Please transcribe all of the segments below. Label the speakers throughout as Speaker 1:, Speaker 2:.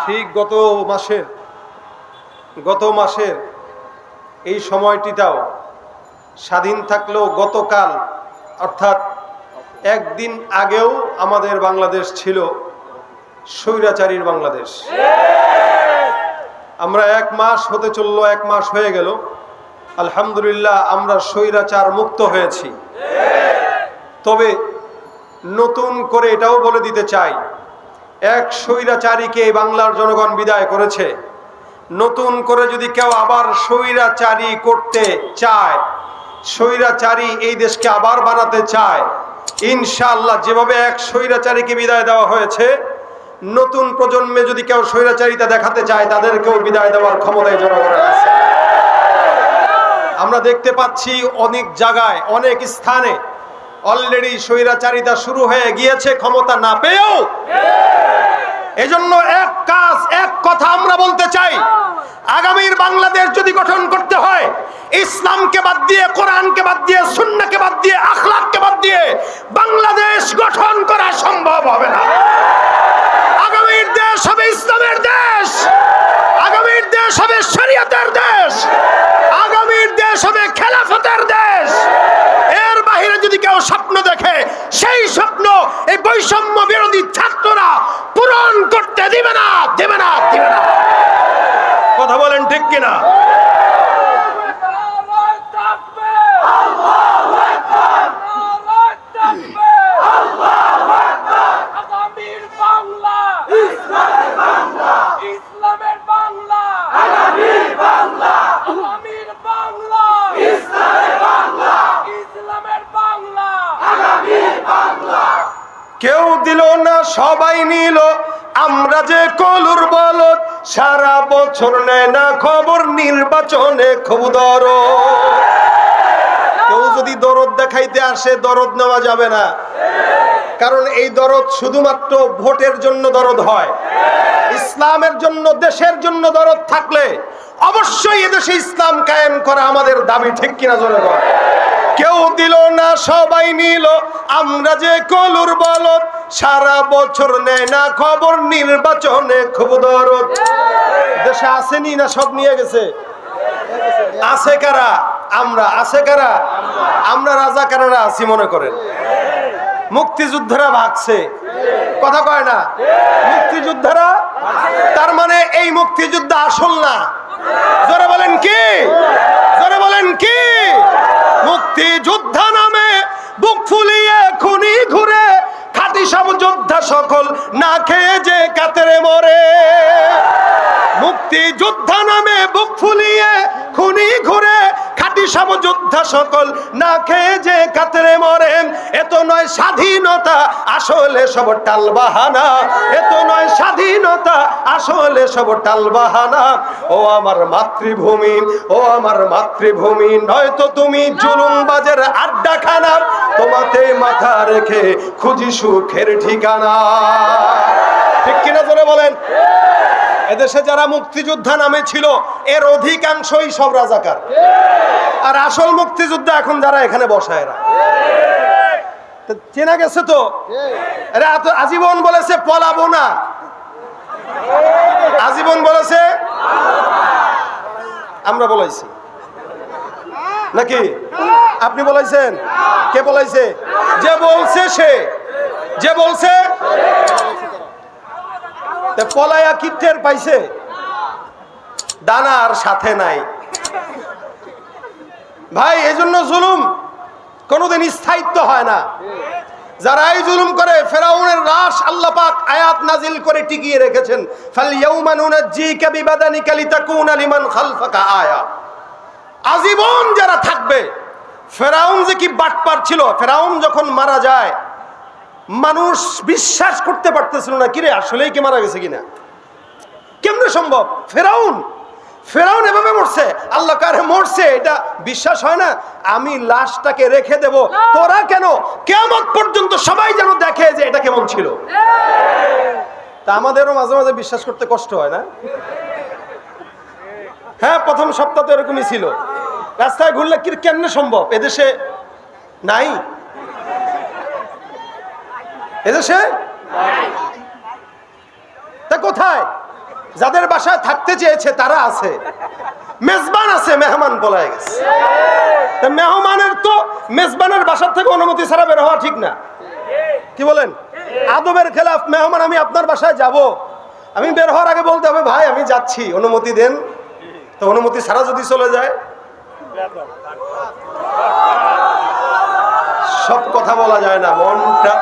Speaker 1: ঠিক গত মাসের এই সময়টিটাও স্বাধীন থাকলেও গতকাল অর্থাৎ একদিন আগেও আমাদের বাংলাদেশ ছিল স্বৈরাচারীর বাংলাদেশ। আমরা 1 মাস হতে চললো, 1 মাস হয়ে গেল। আলহামদুলিল্লাহ আমরা স্বৈরাচার মুক্ত হয়েছি। তবে নতুন করে এটাও বলে দিতে চাই, এক স্বৈরাচারীকে বাংলার জনগণ বিদায় করেছে। নতুন করে যদি কেউ আবার স্বৈরাচারী করতে চায়, স্বৈরাচারী এই দেশকে আবার বানাতে চায়, ইনশাআল্লাহ যেভাবে এক স্বৈরাচারীকে বিদায় দেওয়া হয়েছে, নতুন প্রজন্মে যদি কেউ স্বৈরাচারিতা দেখাতে চায় তাদেরকেও বিদায় দেওয়ার ক্ষমতায় জনগণের আছে। আমরা দেখতে পাচ্ছি অনেক জায়গায়, অনেক স্থানে অলরেডি স্বৈরাচারিতা শুরু হয়ে গিয়েছে ক্ষমতা না পেয়েও। এজন্য এক কথা আমরা বলতে চাই, আগামীর বাংলাদেশ যদি গঠন করতে হয়, ইসলামকে বাদ দিয়ে, কোরআনকে বাদ দিয়ে, সুন্নাহকে বাদ দিয়ে, আখলাককে বাদ দিয়ে বাংলাদেশ গঠন করা সম্ভব হবে না। আগামীর দেশ হবে ইসলামের দেশ, আগামীর দেশ হবে শরীয়তের দেশ, আগামীর দেশ হবে খেলাফতের দেশ। এর বাইরে যদি কেউ স্বপ্ন দেখে, সেই স্বপ্ন এই বৈষম্য বিরোধী ছাত্ররা পূরণ করতে দিবে না। কথা বলেন ঠিক কিনা? কেউ দিল না সবাই নিল, আমরা যে কলুর বলদ, সারা বছর নেয় না খবর, নির্বাচনে খুব দরদ। কেউ যদি দরদ দেখাইতে আসে, দরদ নেওয়া যাবে না, কারণ এই দরদ শুধুমাত্র ভোটের জন্য দরদ হয়। ইসলামের জন্য, দেশের জন্য দরদ থাকলে অবশ্যই এদেশে ইসলাম কায়েম করা আমাদের দাবি, ঠিক কিনা জোরে বল। কেউ দিল না সবাই নিল, আমরা যে কলুর বলদ, সারা বছর নেয় না খবর, নির্বাচনে খুব দরদ। দেশে আসেনি না সব নিয়ে গেছে? আছে কারা? আমরা। আছে কারা? আমরা রাজাকারেরা আছি মনে করেন। মুক্তিযোদ্ধারা ভাগছে, কথা কয় না? মুক্তিযোদ্ধারা, তার মানে এই মুক্তিযুদ্ধ আসল না। জোরে বলেন কি? জোরে বলেন কি? মুক্তিযোদ্ধা নামে বুক ফুলিয়ে খুনি ঘুরে, খাঁটি সব যোদ্ধা সকল না খেয়ে যে কাতরে মরে। মুক্তিযোদ্ধা নামে বুক ফুলিয়ে খুনি ঘুরে, খাঁটি সব যোদ্ধা সকল না খেয়ে যে কাতরে মরে। এত নয় স্বাধীনতা, আসলে সব টালবাহানা। এত নয় স্বাধীনতা, আসলে সব টালবাহানা। ও আমার মাতৃভূমি, ও আমার মাতৃভূমি, নয়তো তুমি জুলুমবাজের আড্ডাখানা। তোমাতে মাথা রেখে খুঁজি সুখের ঠিকানা। ঠিক কিনা জোরে বলেন? এদেশে যারা মুক্তিযোদ্ধা নামে ছিল, এর অধিকাংশই সব রাজাকার। আর আসল মুক্তিযোদ্ধা এখন যারা এখানে বসায়, এরা চেনা গেছে তো। এরা আজীবন বলেছে পলাবো না, আজীবন বলেছে। আমরা বলাইছি নাকি? আপনি বলাইছেন? কে বলাইছে? যে বলছে সে, যে বলছে। পলায়া কি টের পাইছে? দানার সাথে নাই ভাই। এজন্য জুলুম কোনোদিন স্থায়িত্ব হয় না। যারাই জুলুম করে, ফেরাউনের রাশ আল্লাহ পাক আয়াত নাজিল করে টিকিয়ে রেখেছেন, ফালইয়াউমা নুনাজ্জিকা বিবাদানিকা লিতাকুনা লিমান খালফাকা আয়া। আজীবন যারা থাকবে। ফেরাউন যে কি বাটপার ছিল, ফেরাউন যখন মারা যায় মানুষ বিশ্বাস করতে পারতেছিল না, কিরে আসলেই কি মারা গেছে কিনা, কেমনে সম্ভব? ফেরাউন এভাবে মরছে, আল্লাহ কারে মরছে এটা বিশ্বাস হয় না। আমি লাশটাকে রেখে দেব, তোরা কেন কিয়ামত পর্যন্ত সবাই যেন দেখে যে এটা কেমন ছিল। তা আমাদেরও মাঝে মাঝে বিশ্বাস করতে কষ্ট হয় না? হ্যাঁ, প্রথম সপ্তাহ তো এরকমই ছিল। রাস্তায় ঘুরলে কি কেমনে সম্ভব? এদেশে নাই, এদেশে তা কোথায়? যাদের বাসায় থাকতে চেয়েছে তারা আছে, মেজবান আছে, মেহমান পলায় গেছে। মেহমানের তো মেজবানের বাসার থেকে অনুমতি ছাড়া বের হওয়া ঠিক না, কি বলেন? আদবের খেলাফ। মেহমান আমি আপনার বাসায় যাব, আমি বের হওয়ার আগে বলতে হবে ভাই আমি যাচ্ছি, অনুমতি দেন। তো অনুমতি ছাড়া যদি চলে যায়, সব কথা বলা যায় না, মনটা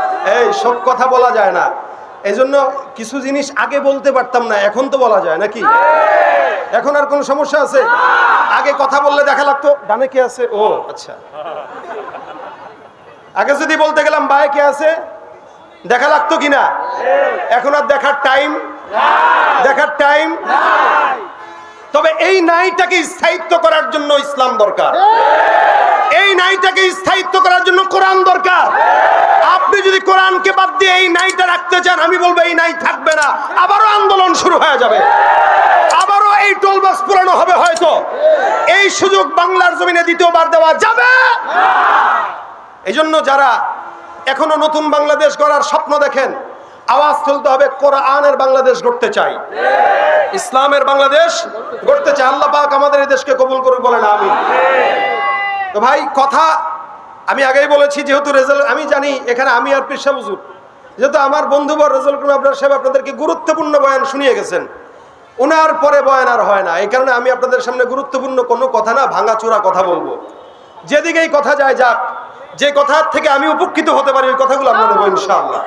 Speaker 1: সব কথা বলা যায় না। এই জন্য কিছু জিনিস আগে বলতে পারতাম না, এখন তো বলা যায় নাকি? এখন আর কোন সমস্যা আছে? আগে কথা বললে দেখা লাগতো ডানে কে আছে, ও আচ্ছা। আগে যদি বলতে গেলাম বায়ে কে আছে, দেখা লাগতো কিনা? এখন আর দেখার টাইম, দেখার টাইম। তবে এই নাইটাকে স্থায়িত্ব করার জন্য ইসলাম দরকার, এই নাইটাকে স্থায়িত্ব করার জন্য কোরআন দরকার। আপনি যদি কোরআনকে বাদ দিয়ে এই নাইটা রাখতে চান, আমি বলবো এই নাই থাকবে না, আবারও আন্দোলন শুরু হয়ে যাবে, আবারও এই টোলবাস পুরানো হবে। হয়তো এই সুযোগ বাংলার জমিনে দ্বিতীয়বার দেওয়া যাবে। এই জন্য যারা এখনো নতুন বাংলাদেশ গড়ার স্বপ্ন দেখেন, আওয়াজ তুলতে হবে, কোরআনের বাংলাদেশ গড়তে চাই, ইসলামের বাংলাদেশ গড়তে চাই। আল্লাহ পাক আমাদের এই দেশকে কবুল করুক, বলেন আমিন। তো ভাই কথা আমি আগেই বলেছি, যেহেতু রেজাল্ট আমি জানি এখানে আমি আর পেশা হুজুর, যেহেতু আমার বন্ধুবর রেজাল্ট আপনার সাহেব আপনাদেরকে গুরুত্বপূর্ণ বয়ান শুনিয়ে গেছেন, ওনার পরে বয়ান আর হয় না। এই কারণে আমি আপনাদের সামনে গুরুত্বপূর্ণ কোনো কথা না, ভাঙাচোরা কথা বলবো। যেদিকেই কথা যায় যাক, যে কথা থেকে আমি উপকৃত হতে পারি ওই কথাগুলো আমরা নেবো ইনশাআল্লাহ।